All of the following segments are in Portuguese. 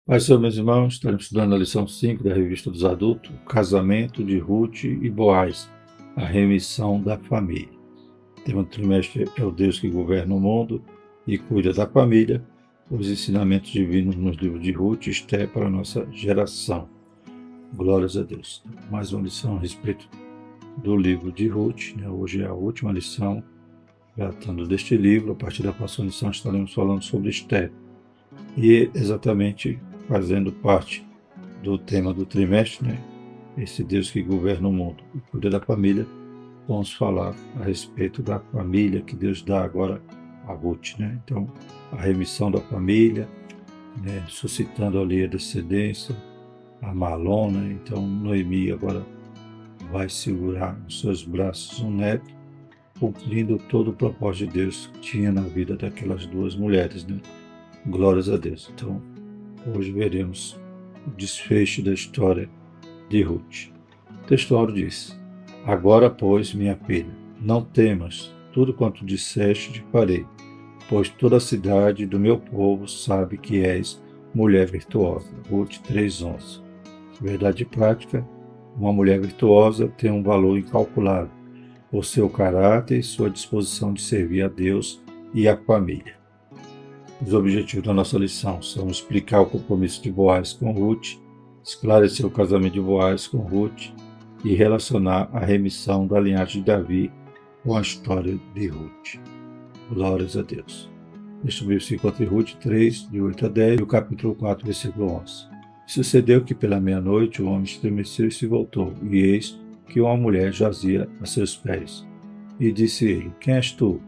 Pai, Senhor, meus irmãos, estaremos estudando a lição 5 da Revista dos Adultos, o casamento de Ruth e Boaz, a remissão da família. O tema do trimestre é o Deus que governa o mundo e cuida da família, os ensinamentos divinos nos livros de Ruth e Esté para a nossa geração. Glórias a Deus. Mais uma lição a respeito do livro de Ruth, Hoje é a última lição, tratando deste livro. A partir da próxima lição estaremos falando sobre Esté. E exatamente fazendo parte do tema do trimestre, esse Deus que governa o mundo e cuida da família, vamos falar a respeito da família que Deus dá agora a Ruth, Então, a remissão da família, suscitando ali a descendência, a Malona. Então, Noemi agora vai segurar nos seus braços um neto, cumprindo todo o propósito de Deus que tinha na vida daquelas duas mulheres, Glórias a Deus. Então, hoje veremos o desfecho da história de Ruth. O texto áureo diz: Agora, pois, minha filha, não temas, tudo quanto disseste te farei, pois toda a cidade do meu povo sabe que és mulher virtuosa. Ruth 3:11. Verdade prática: uma mulher virtuosa tem um valor incalculável por seu caráter e sua disposição de servir a Deus e a família. Os objetivos da nossa lição são explicar o compromisso de Boaz com Ruth, esclarecer o casamento de Boaz com Ruth e relacionar a remissão da linhagem de Davi com a história de Ruth. Glórias a Deus. Este versículo entre Ruth 3, de 8 a 10, e o capítulo 4, versículo 11. Sucedeu que pela meia-noite o homem estremeceu e se voltou, e eis que uma mulher jazia a seus pés. E disse ele: Quem és tu?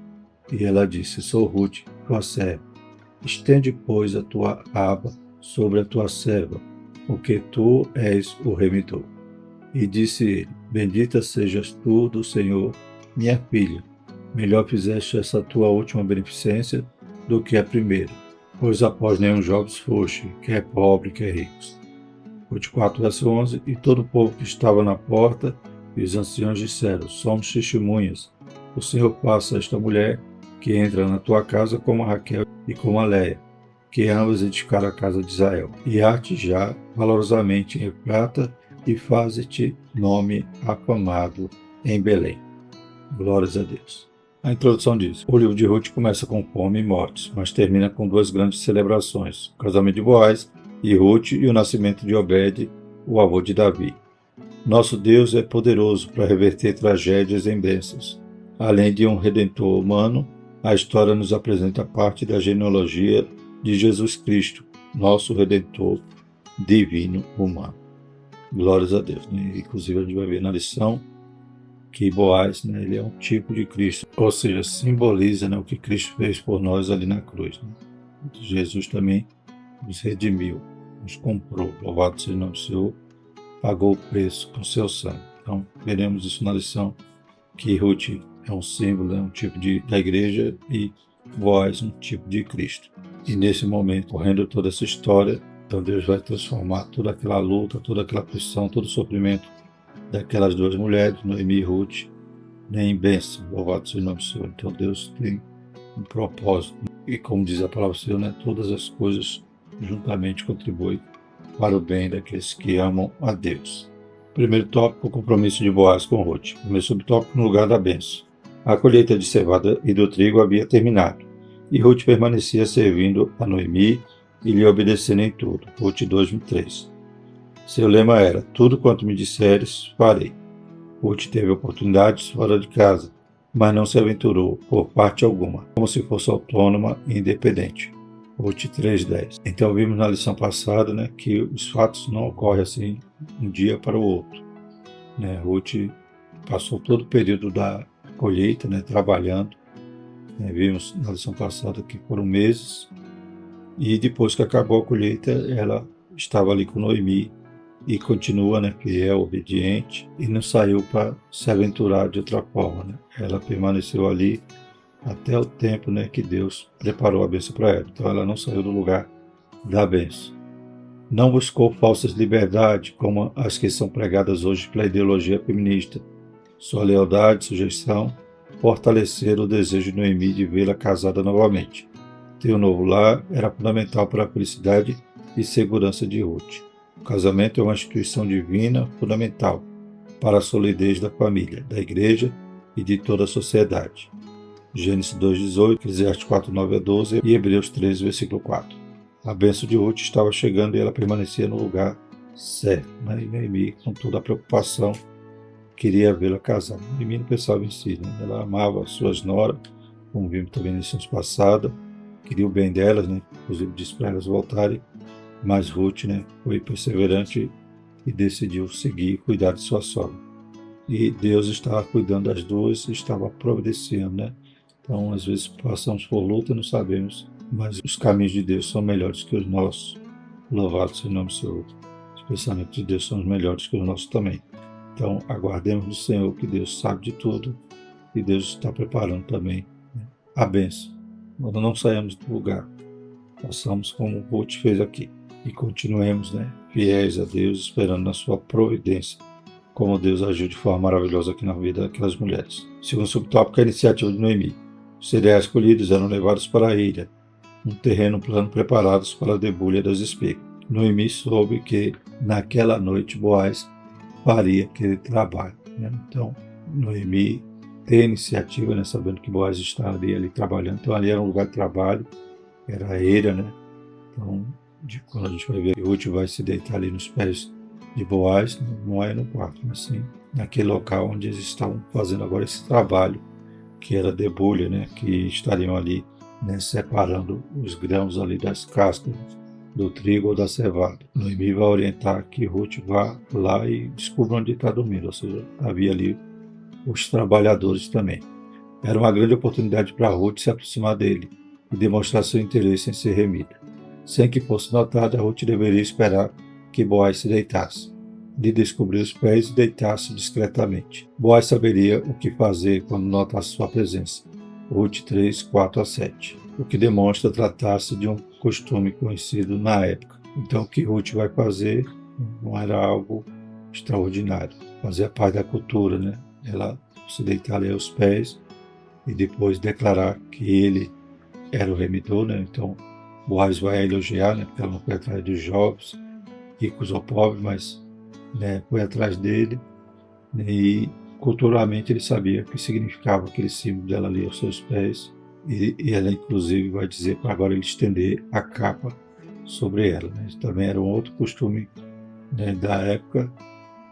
E ela disse: Sou Ruth, tua serva. Estende, pois, a tua aba sobre a tua serva, porque tu és o remidor. E disse ele: Bendita sejas tu do Senhor, minha filha. Melhor fizeste essa tua última beneficência do que a primeira, pois após nenhum jovem foste, quer pobre, quer ricos. Ruth 4, verso 11. E todo o povo que estava na porta e os anciãos disseram: Somos testemunhas. O Senhor faça a esta mulher que entra na tua casa como a Raquel e como a Leia, que ambas edificaram a casa de Israel. E há-te já valorosamente em prata e faze-te nome afamado em Belém. Glórias a Deus. A introdução diz: o livro de Ruth começa com fome e mortes, mas termina com duas grandes celebrações: o casamento de Boaz e Ruth e o nascimento de Obed, o avô de Davi. Nosso Deus é poderoso para reverter tragédias em bênçãos. Além de um redentor humano, a história nos apresenta parte da genealogia de Jesus Cristo, nosso Redentor divino humano. Glórias a Deus. Inclusive, a gente vai ver na lição que Boaz, ele é um tipo de Cristo, ou seja, simboliza o que Cristo fez por nós ali na cruz. Jesus também nos redimiu, nos comprou. Louvado seja o nome do Senhor, pagou o preço com seu sangue. Então, veremos isso na lição, que Ruth é um símbolo, um tipo da igreja, e Boaz um tipo de Cristo. E nesse momento, correndo toda essa história, então Deus vai transformar toda aquela luta, toda aquela pressão, todo o sofrimento daquelas duas mulheres, Noemi e Ruth, em bênção. Louvado seja o nome do Senhor. Então Deus tem um propósito. E como diz a palavra do Senhor, todas as coisas juntamente contribuem para o bem daqueles que amam a Deus. Primeiro tópico: o compromisso de Boaz com Ruth. Primeiro subtópico: no lugar da bênção. A colheita de cevada e do trigo havia terminado, e Ruth permanecia servindo a Noemi e lhe obedecendo em tudo. Ruth 2:3. Seu lema era: tudo quanto me disseres, farei. Ruth teve oportunidades fora de casa, mas não se aventurou por parte alguma, como se fosse autônoma e independente. Ruth 3:10. Então vimos na lição passada que os fatos não ocorrem assim um dia para o outro. Ruth passou todo o período da colheita, trabalhando. Vimos na lição passada que foram meses, e depois que acabou a colheita, ela estava ali com Noemi e continua fiel, obediente, e não saiu para se aventurar de outra forma. Ela permaneceu ali até o tempo que Deus preparou a bênção para ela. Então ela não saiu do lugar da bênção. Não buscou falsas liberdades como as que são pregadas hoje pela ideologia feminista. Sua lealdade e sujeição fortaleceram o desejo de Noemi de vê-la casada novamente. Ter um novo lar era fundamental para a felicidade e segurança de Ruth. O casamento é uma instituição divina fundamental para a solidez da família, da igreja e de toda a sociedade. Gênesis 2,18, Eclesiastes 4,9-12 e Hebreus 13, versículo 4. A bênção de Ruth estava chegando e ela permanecia no lugar certo. E Noemi, com toda a preocupação, queria vê-la casar. Noemi não pensava em si, ela amava suas noras, como vimos também na lição passada, queria o bem delas, inclusive disse para elas voltarem, mas Ruth foi perseverante e decidiu seguir e cuidar de sua sogra. E Deus estava cuidando das duas e estava providenciando, Então, às vezes, passamos por luta e não sabemos, mas os caminhos de Deus são melhores que os nossos. Louvado seja o nome do Senhor. Os pensamentos de Deus são melhores que os nossos também. Então, aguardemos no Senhor, que Deus sabe de tudo e Deus está preparando também a bênção. Quando não saímos do lugar, façamos como o Ruth fez aqui e continuemos fiéis a Deus, esperando na sua providência, como Deus agiu de forma maravilhosa aqui na vida daquelas mulheres. Segundo subtópico, a iniciativa de Noemi. Os cereais colhidos eram levados para a ilha, um terreno plano preparados para a debulha das espigas. Noemi soube que naquela noite Boaz faria aquele trabalho. Então, Noemi tem a iniciativa, sabendo que Boaz estaria ali trabalhando. Então, ali era um lugar de trabalho, era a eira, Então, quando a gente vai ver que Ruth vai se deitar ali nos pés de Boaz, não é no quarto, mas sim naquele local onde eles estavam fazendo agora esse trabalho, que era debulha, que estariam ali separando os grãos ali das cascas do trigo ou da cevada. Noemi vai orientar que Ruth vá lá e descubra onde está dormindo, ou seja, havia ali os trabalhadores também. Era uma grande oportunidade para Ruth se aproximar dele e demonstrar seu interesse em ser remida. Sem que fosse notada, Ruth deveria esperar que Boaz se deitasse, lhe descobrir os pés e deitasse discretamente. Boaz saberia o que fazer quando notasse sua presença. Ruth 3, 4-7. O que demonstra tratar-se de um costume conhecido na época. Então, o que Ruth vai fazer não era algo extraordinário. Fazia parte da cultura, Ela se deitar ali aos pés e depois declarar que ele era o remidor, Então, Boaz vai elogiar, porque ela não foi atrás dos jovens, ricos ou pobres, mas foi atrás dele, e culturalmente ele sabia o que significava aquele símbolo dela ali aos seus pés, e ela inclusive vai dizer para agora ele estender a capa sobre ela. Isso também era um outro costume da época,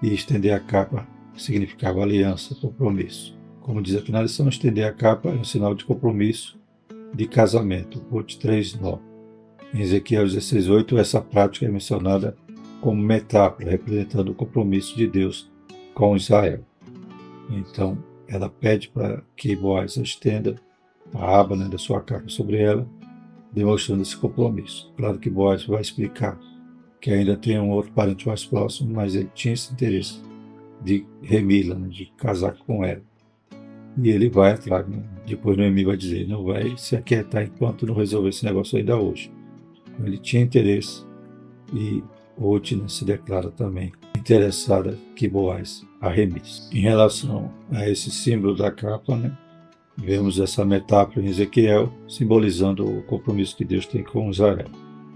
e estender a capa significava aliança, compromisso. Como diz aqui na lição, estender a capa é um sinal de compromisso de casamento. Ruth 3:9. Em Ezequiel 16:8, essa prática é mencionada como metáfora, representando o compromisso de Deus com Israel. Então, ela pede para que Boaz estenda a aba da sua capa sobre ela, demonstrando esse compromisso. Claro que Boaz vai explicar que ainda tem um outro parente mais próximo, mas ele tinha esse interesse de remi-la, de casar com ela. E ele vai atrás. Depois Noemi vai dizer, não vai se aquietar enquanto não resolver esse negócio ainda hoje. Ele tinha interesse, e Ruth se declara também interessada que Boaz a remisse. Em relação a esse símbolo da capa, vemos essa metáfora em Ezequiel, simbolizando o compromisso que Deus tem com Israel.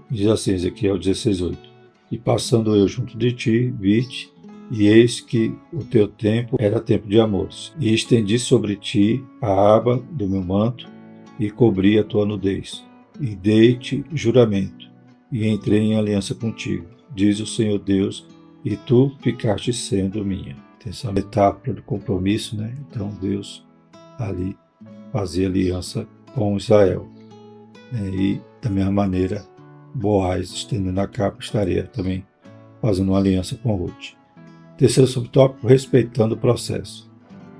Diz assim, Ezequiel 16:8: E passando eu junto de ti, vi-te, e eis que o teu tempo era tempo de amores. E estendi sobre ti a aba do meu manto, e cobri a tua nudez. E dei-te juramento, e entrei em aliança contigo, diz o Senhor Deus, e tu ficaste sendo minha. Tem essa metáfora do compromisso, Então Deus ali fazia aliança com Israel. E da mesma maneira, Boaz, estendendo a capa, estaria também fazendo uma aliança com Ruth. Terceiro subtópico, respeitando o processo.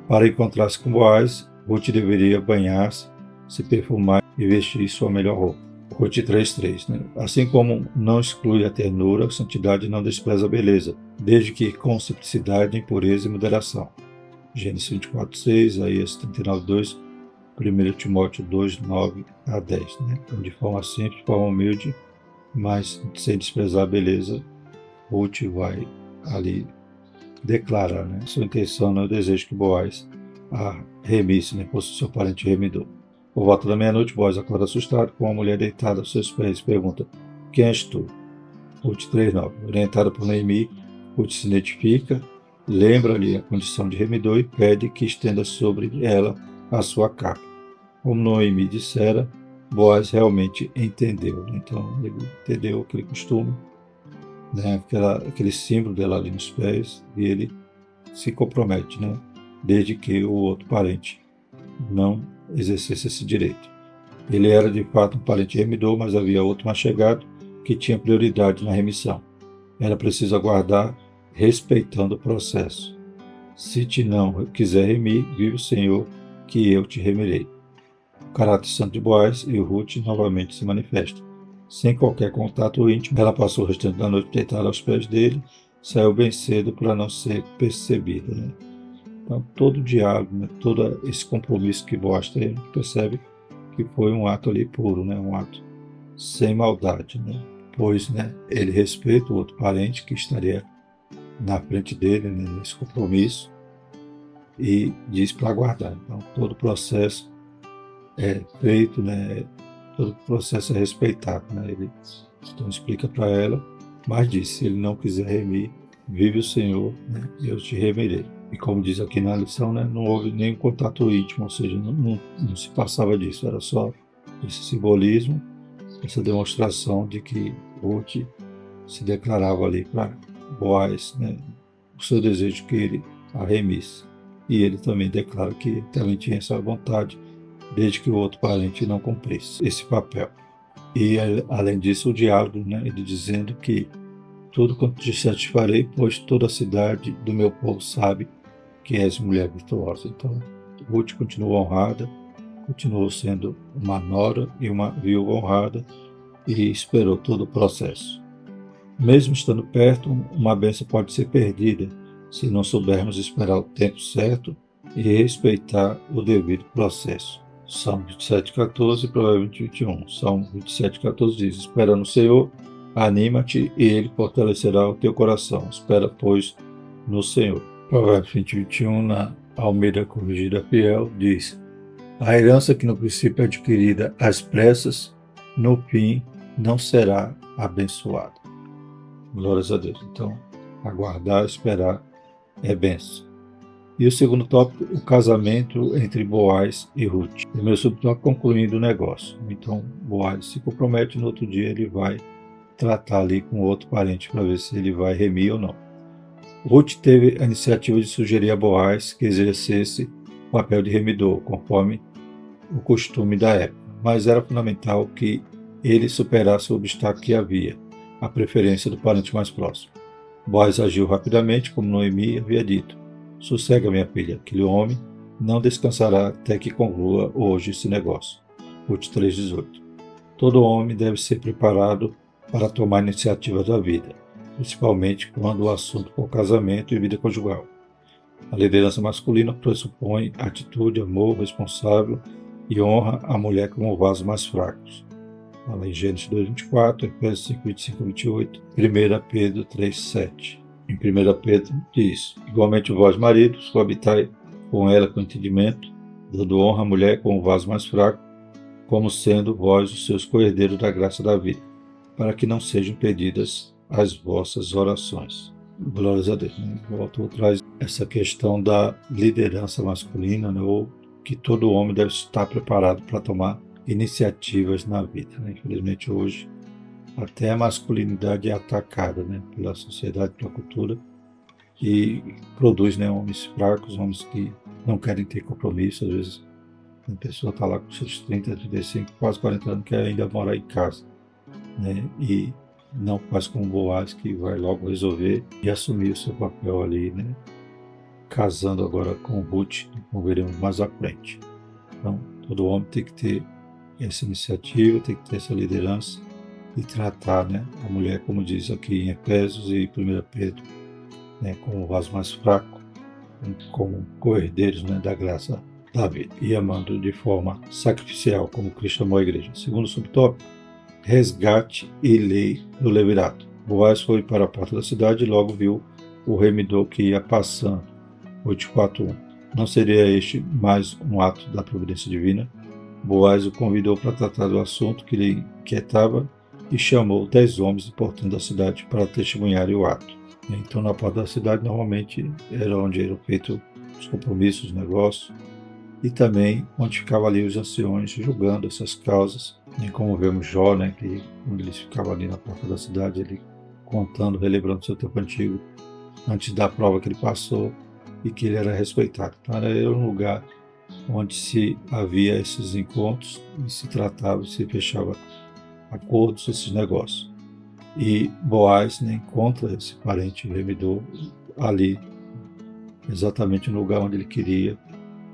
Para encontrar-se com Boaz, Ruth deveria banhar-se, se perfumar e vestir sua melhor roupa. Ruth 3:3. Assim como não exclui a ternura, a santidade não despreza a beleza, desde que com simplicidade, impureza e moderação. Gênesis 24:6, Isaías 39:2, 1 Timóteo 2:9-10. Então, de forma simples, de forma humilde, mas sem desprezar a beleza, Ruth vai ali declarar sua intenção, o desejo que Boaz a remisse, fosse seu parente remidor. Por volta da meia-noite, Boaz acorda assustado com uma mulher deitada aos seus pés e pergunta: Quem és tu? Ruth 3:9. Orientada por Noemi, Ruth se identifica, lembra-lhe a condição de remidor e pede que estenda sobre ela a sua capa. Como Noemi dissera, Boaz realmente entendeu. Então, ele entendeu aquele costume, né, aquele símbolo dela ali nos pés, e ele se compromete, né, desde que o outro parente não exercesse esse direito. Ele era de fato um parente remidor, mas havia outro mais chegado que tinha prioridade na remissão. Era preciso aguardar, respeitando o processo. Se te não quiser remir, vive o Senhor, que eu te remirei. O caráter santo de Boaz e Ruth novamente se manifesta. Sem qualquer contato íntimo, ela passou o restante da noite deitada aos pés dele, saiu bem cedo para não ser percebida. Né? Então, todo o diálogo, né, todo esse compromisso que Boaz tem, a gente percebe que foi um ato ali puro, né, um ato sem maldade, né? Pois, né, ele respeita o outro parente que estaria na frente dele, né, nesse compromisso, e diz para aguardar. Então, todo o processo é feito, né, todo o processo é respeitado, né? Ele então explica para ela, mas diz: se ele não quiser remir, vive o Senhor, né, eu te remirei. E como diz aqui na lição, né, não houve nenhum contato íntimo, ou seja, não se passava disso, era só esse simbolismo, essa demonstração de que Ruth se declarava ali para Boaz, né, o seu desejo que ele a remisse. E ele também declara que também tinha essa vontade, desde que o outro parente não cumprisse esse papel. E, além disso, o diálogo, né, ele dizendo que tudo quanto te satisfarei, pois toda a cidade do meu povo sabe que és mulher virtuosa. Então, Ruth continuou honrada, continuou sendo uma nora e uma viúva honrada, e esperou todo o processo. Mesmo estando perto, uma bênção pode ser perdida se não soubermos esperar o tempo certo e respeitar o devido processo. Salmo 27:14 e Provérbios 21. Salmo 27:14 diz: espera no Senhor, anima-te e Ele fortalecerá o teu coração. Espera, pois, no Senhor. Provérbios 20:21, na Almeida Corrigida Fiel, diz: a herança que no princípio é adquirida às pressas, no fim não será abençoada. Glórias a Deus. Então, aguardar, esperar é bênção. E o segundo tópico, o casamento entre Boaz e Ruth. Primeiro subtópico, concluindo o negócio. Então, Boaz se compromete, no outro dia ele vai tratar ali com outro parente para ver se ele vai remir ou não. Ruth teve a iniciativa de sugerir a Boaz que exercesse o papel de remidor, conforme o costume da época, mas era fundamental que ele superasse o obstáculo que havia, a preferência do parente mais próximo. Boaz agiu rapidamente, como Noemi havia dito. Sossega, minha filha, aquele homem não descansará até que conclua hoje esse negócio. Ruth 3:18. Todo homem deve ser preparado para tomar a iniciativa da vida, principalmente quando o assunto for casamento e vida conjugal. A liderança masculina pressupõe atitude, amor, responsável e honra a mulher como o vaso mais fraco. Fala em Gênesis 2:24, Efésios 5:25-28, 1 Pedro 3:7. Em 1 Pedro diz: igualmente vós, maridos, coabitai com ela com entendimento, dando honra à mulher como o vaso mais fraco, como sendo vós os seus co-herdeiros da graça da vida, para que não sejam impedidas as vossas orações. Glórias a Deus. O autor traz essa questão da liderança masculina, né, ou que todo homem deve estar preparado para tomar iniciativas na vida. Né? Infelizmente hoje até a masculinidade é atacada, né, pela sociedade, pela cultura, e produz, né, homens fracos, homens que não querem ter compromisso. Às vezes a pessoa está lá com seus 30, 35, quase 40 anos, quer ainda morar em casa, né, e não faz como Boaz, que vai logo resolver e assumir o seu papel ali, né, casando agora com Ruth, como veremos mais à frente. Então, todo homem tem que ter essa iniciativa, tem que ter essa liderança e tratar, né, a mulher, como diz aqui em Efésios e 1 Pedro, né, como o vaso mais fraco, como co-herdeiros, né, da graça da vida, e amando de forma sacrificial, como Cristo amou a igreja. Segundo subtópico, resgate e lei do levirato. Boaz foi para a porta da cidade e logo viu o remidor que ia passando. 8:4. Não seria este mais um ato da providência divina? Boaz o convidou para tratar do assunto que lhe inquietava e chamou 10 homens importantes da cidade para testemunharem o ato. Então, na porta da cidade, normalmente era onde eram feitos os compromissos, os negócios, e também onde ficavam ali os anciões julgando essas causas. E como vemos Jó, né, que quando eles ficavam ali na porta da cidade, ele contando, relembrando seu tempo antigo, antes da prova que ele passou, e que ele era respeitado. Então, era um lugar onde se havia esses encontros e se tratava, se fechava acordos, esses negócios. E Boaz, né, encontra esse parente remidor ali, exatamente no lugar onde ele queria,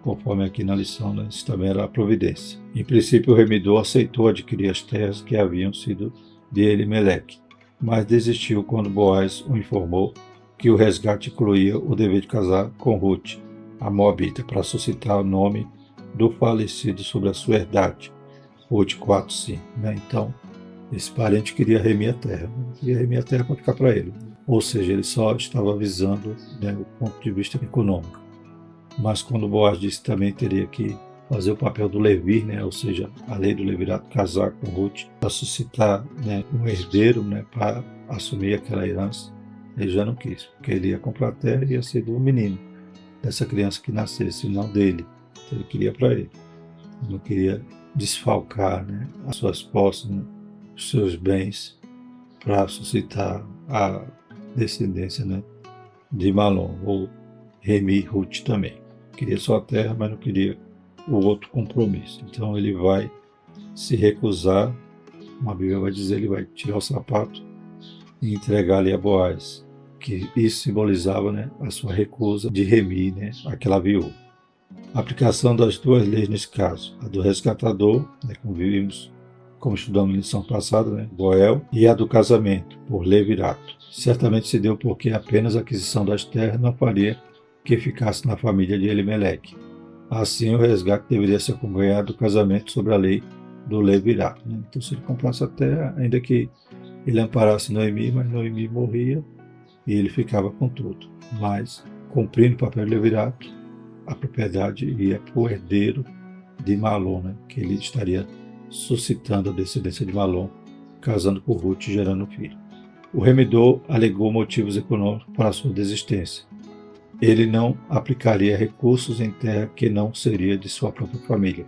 conforme aqui na lição, né, isso também era a providência. Em princípio, o remidor aceitou adquirir as terras que haviam sido de Elimeleque, mas desistiu quando Boaz o informou que o resgate incluía o dever de casar com Ruth, a Moabita, para suscitar o nome do falecido sobre a sua herdade. Ruth 4:5. Né? Então, esse parente queria remir a terra, queria remir a terra para ficar para ele. Ou seja, ele só estava visando, né, o ponto de vista econômico. Mas quando Boaz disse que também teria que fazer o papel do levir, né, ou seja, a lei do levirato, casar com Ruth, para suscitar, né, um herdeiro, né, para assumir aquela herança, ele já não quis, porque ele ia comprar a terra e ia ser do menino, dessa criança que nascesse, não dele. Então, ele queria para ele. Ele não queria desfalcar, né, as suas posses, né, os seus bens, para suscitar a descendência, né, de Malom, ou Remi Ruth também. Queria só a terra, mas não queria o outro compromisso. Então ele vai se recusar, uma Bíblia vai dizer, ele vai tirar o sapato e entregar ali a Boaz, que isso simbolizava, né, a sua recusa de remir, né, aquela viúva. A aplicação das duas leis nesse caso, a do resgatador, né, como estudamos na lição passada, né, Boel, e a do casamento, por levirato. Certamente se deu porque apenas a aquisição das terras não faria que ficasse na família de Elimeleque. Assim, o resgate deveria ser acompanhado do casamento sobre a lei do levirato. Né? Então, se ele comprasse a terra, ainda que ele amparasse Noemi, mas Noemi morria e ele ficava com tudo. Mas, cumprindo o papel de levirato, a propriedade ia para o herdeiro de Malom, né? Que ele estaria suscitando a descendência de Malom, casando com Ruth e gerando um filho. O remidor alegou motivos econômicos para a sua desistência. Ele não aplicaria recursos em terra que não seria de sua própria família,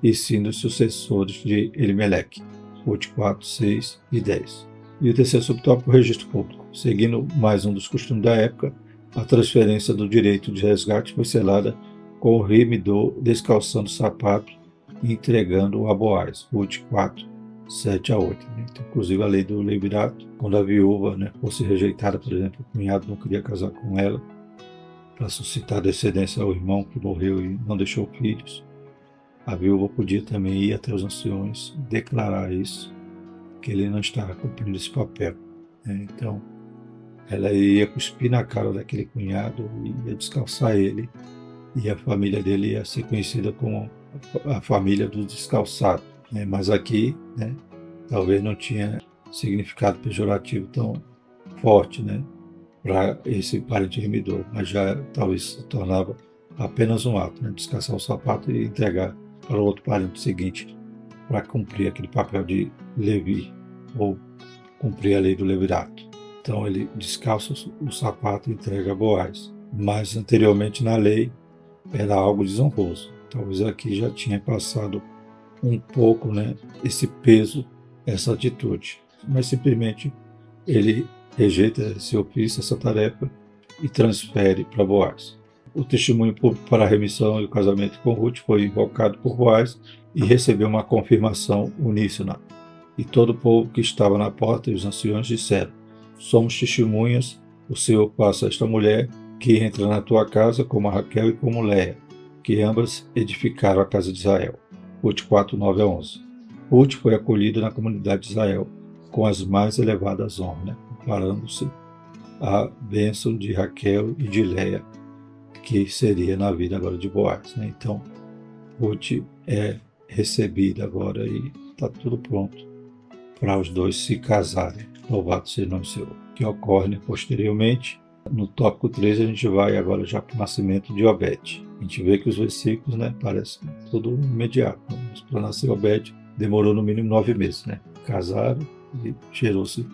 e sim dos sucessores de Elimeleque, Ruth 4, 6 e 10. E o terceiro subtópico, o registro público. Seguindo mais um dos costumes da época, a transferência do direito de resgate foi selada com o remidor descalçando o sapato e entregando-o a Boaz, Ruth 4, 7 a 8. Então, inclusive a lei do levirato, quando a viúva, né, fosse rejeitada, por exemplo, o cunhado não queria casar com ela, para suscitar descendência ao irmão que morreu e não deixou filhos, a viúva podia também ir até os anciões declarar isso, que ele não estava cumprindo esse papel. Né? Então, ela ia cuspir na cara daquele cunhado e ia descalçar ele, e a família dele ia ser conhecida como a família do descalçado. Né? Mas aqui, né, talvez não tinha significado pejorativo tão forte, né, para esse parente remidor, mas já talvez se tornava apenas um ato, né, descalçar o sapato e entregar para o outro parente seguinte para cumprir aquele papel de Levi, ou cumprir a lei do levirato. Então ele descalça o sapato e entrega a Boaz. Mas anteriormente na lei era algo desonroso. Talvez aqui já tinha passado um pouco, né, esse peso, essa atitude. Mas simplesmente ele rejeita esse ofício, essa tarefa, e transfere para Boaz. O testemunho público para a remissão e o casamento com Ruth foi invocado por Boaz e recebeu uma confirmação uníssona. E todo o povo que estava na porta e os anciões disseram: somos testemunhas, o Senhor faça esta mulher que entra na tua casa como a Raquel e como Léia, que ambas edificaram a casa de Israel. Ruth 4, 9 a 11. Ruth foi acolhida na comunidade de Israel com as mais elevadas honras, né? Comparando-se à bênção de Raquel e de Léia, que seria na vida agora de Boaz. Né? Então, Ruth é recebida agora e está tudo pronto para os dois se casarem. Louvado seja o nome do Senhor. Que ocorre, né, posteriormente. No tópico 3 a gente vai agora já para o nascimento de Obed. A gente vê que os versículos, né, parecem tudo imediato. Mas para nascer Obed demorou no mínimo 9 meses. Né? Casaram, E gerou-se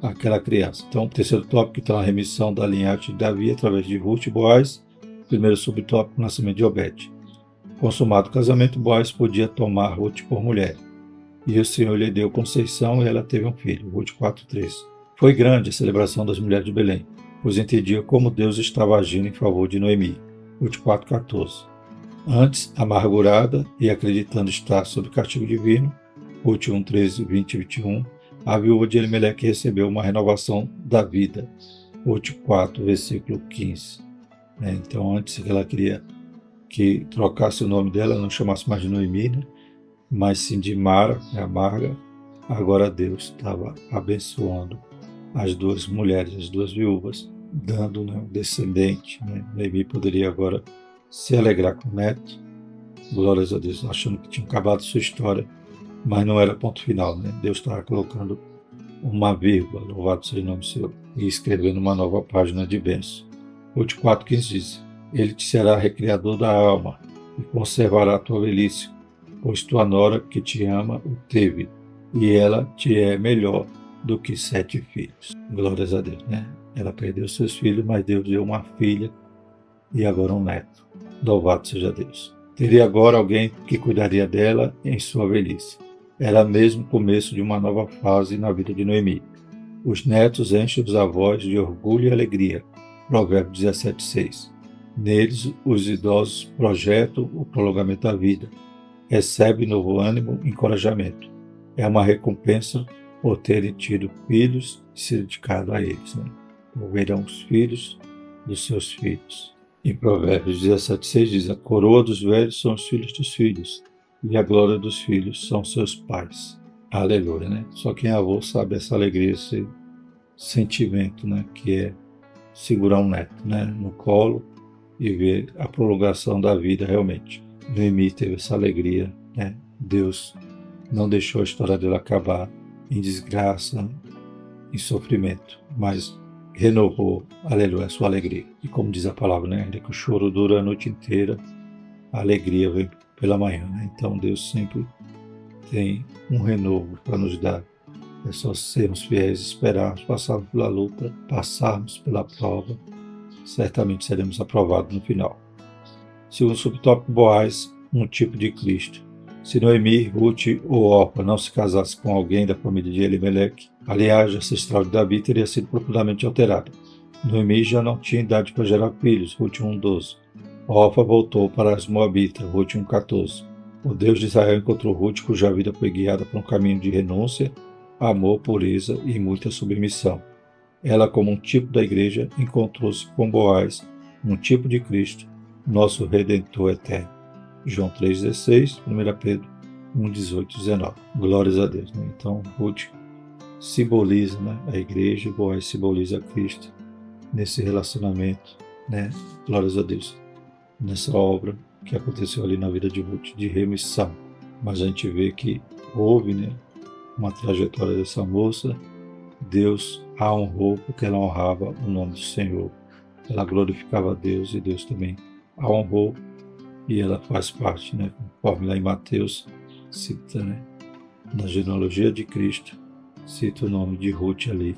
aquela criança. Então, o terceiro tópico, então, a remissão da linhagem de Davi através de Ruth e Boaz. Primeiro subtópico, o nascimento de Obed. Consumado o casamento, Boaz podia tomar Ruth por mulher. E o Senhor lhe deu conceição e ela teve um filho. Ruth 4:3. Foi grande a celebração das mulheres de Belém, pois entendia como Deus estava agindo em favor de Noemi. Ruth 4:14. Antes, amargurada e acreditando estar sob castigo divino, Ruth 1:13, 20 e 21, a viúva de Elimeleque recebeu uma renovação da vida. Ruth 4, versículo 15. Então, antes ela queria que trocasse o nome dela, não chamasse mais de Noemi, mas sim de Mara, amarga. Agora Deus estava abençoando as duas mulheres, as duas viúvas, dando um descendente. Noemi poderia agora se alegrar com o neto. Glórias a Deus, achando que tinha acabado sua história, mas não era ponto final. Deus estava colocando uma vírgula, louvado seja o nome do Senhor, e escrevendo uma nova página de bênção. Ruth 4:15 diz: Ele te será recriador da alma e conservará a tua velhice, pois tua nora que te ama o teve, e ela te é melhor do que 7 filhos. Glórias a Deus, Ela perdeu seus filhos, mas Deus deu uma filha e agora um neto. Louvado seja Deus. Teria agora alguém que cuidaria dela em sua velhice. Era mesmo o começo de uma nova fase na vida de Noemi. Os netos enchem os avós de orgulho e alegria. Provérbios 17:6. Neles, os idosos projetam o prolongamento da vida. Recebe novo ânimo e encorajamento. É uma recompensa por terem tido filhos e se dedicado a eles. Verão os filhos dos seus filhos. Em Provérbios 17:6 diz: a coroa dos velhos são os filhos dos filhos, e a glória dos filhos são seus pais. Aleluia, Só quem é avô sabe essa alegria, esse sentimento, que é segurar um neto, no colo e ver a prolongação da vida realmente. Noemi teve essa alegria, Deus não deixou a história dela acabar em desgraça, em sofrimento, mas renovou, aleluia, a sua alegria. E como diz a palavra, ainda que o choro dura a noite inteira, a alegria vem pela manhã. Então Deus sempre tem um renovo para nos dar. É só sermos fiéis, esperarmos, passarmos pela luta, passarmos pela prova, certamente seremos aprovados no final. Segundo subtópico, Boaz, um tipo de Cristo. Se Noemi, Ruth ou Orpa não se casasse com alguém da família de Elimeleque, a linhagem ancestral de Davi teria sido profundamente alterada. Noemi já não tinha idade para gerar filhos, Ruth 1:12. Orpa voltou para as Moabitas, Ruth 1:14. O Deus de Israel encontrou Ruth, cuja vida foi guiada por um caminho de renúncia, amor, pureza e muita submissão. Ela, como um tipo da igreja, encontrou-se com Boaz, um tipo de Cristo, nosso Redentor eterno. João 3,16, 1 Pedro 1,18 e 19. Glórias a Deus. Então, Ruth simboliza a igreja e Boaz simboliza Cristo nesse relacionamento, glórias a Deus, nessa obra que aconteceu ali na vida de Ruth, de remissão. Mas a gente vê que houve uma trajetória dessa moça, Deus a honrou porque ela honrava o nome do Senhor. Ela glorificava a Deus e Deus também a honrou. E ela faz parte, conforme lá em Mateus, cita, na genealogia de Cristo, cita o nome de Ruth ali.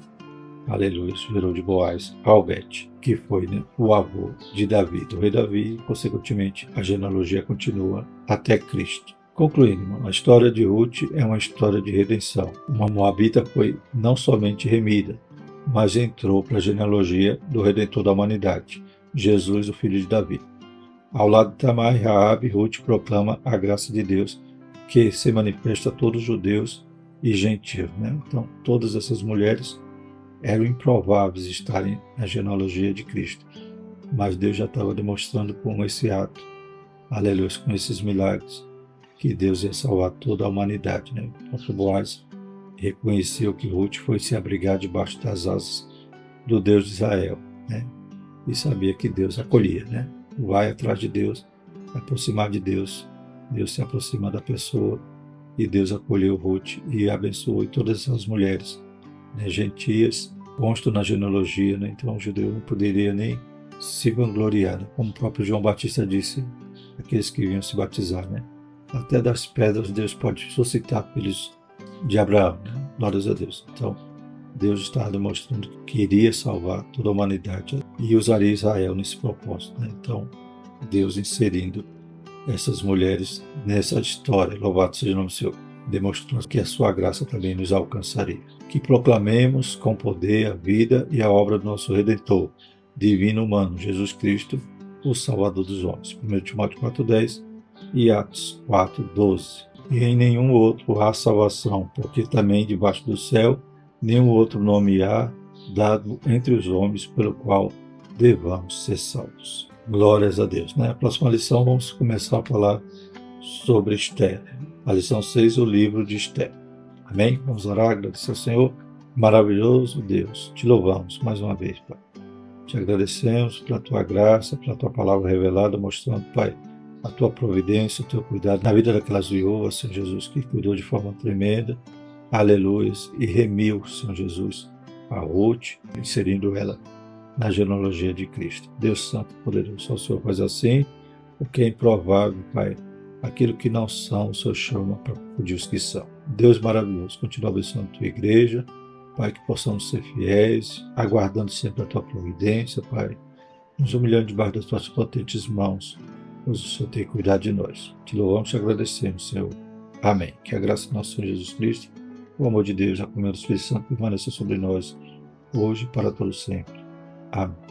Aleluia, isso gerou de Boaz a Obed, que foi o avô de Davi, do rei Davi, e, consequentemente, a genealogia continua até Cristo. Concluindo, a história de Ruth é uma história de redenção. Uma moabita foi não somente remida, mas entrou para a genealogia do Redentor da humanidade, Jesus, o filho de Davi. Ao lado de Tamar e Raabe, Ruth proclama a graça de Deus que se manifesta a todos os judeus e gentios. Então, todas essas mulheres eram improváveis estarem na genealogia de Cristo, mas Deus já estava demonstrando com esse ato, aleluia, com esses milagres, que Deus ia salvar toda a humanidade. Então, Boaz reconheceu que Ruth foi se abrigar debaixo das asas do Deus de Israel, e sabia que Deus acolhia, Vai atrás de Deus, aproximar de Deus, Deus se aproxima da pessoa, e Deus acolheu Ruth e abençoou, e todas essas mulheres, gentias, constam na genealogia, então o judeu não poderia nem se vangloriar, como o próprio João Batista disse, aqueles que vinham se batizar, até das pedras Deus pode suscitar filhos de Abraão, Glórias a Deus. Então, Deus está demonstrando que queria salvar toda a humanidade e usaria Israel nesse propósito, né? Então, Deus inserindo essas mulheres nessa história. Louvado seja o nome do Senhor. Demonstrando que a sua graça também nos alcançaria. Que proclamemos com poder a vida e a obra do nosso Redentor, divino humano, Jesus Cristo, o Salvador dos homens. 1 Timóteo 4,10 e Atos 4,12. E em nenhum outro há salvação, porque também debaixo do céu nenhum outro nome há dado entre os homens pelo qual devamos ser salvos. Glórias a Deus. Na próxima lição vamos começar a falar sobre Esther. A lição 6, o livro de Esther. Amém? Vamos orar, agradecer ao Senhor. Maravilhoso Deus, te louvamos mais uma vez, Pai. Te agradecemos pela tua graça, pela tua palavra revelada, mostrando, Pai, a tua providência, o teu cuidado na vida daquelas viúvas, Senhor Jesus, que cuidou de forma tremenda. Aleluia. E remiu, Senhor Jesus, a Ruth, inserindo ela na genealogia de Cristo. Deus Santo e Poderoso, só o Senhor faz assim, o que é improvável, Pai. Aquilo que não são, o Senhor chama para os que são. Deus maravilhoso, continua abençoando a tua igreja, Pai, que possamos ser fiéis, aguardando sempre a tua providência, Pai, nos humilhando debaixo das tuas potentes mãos, pois o Senhor tem cuidado de nós. Te louvamos e te agradecemos, Senhor. Amém. Que a graça do nosso Senhor Jesus Cristo, o amor de Deus, a comunhão do Espírito Santo permaneça sobre nós, hoje e para todo sempre. Amém.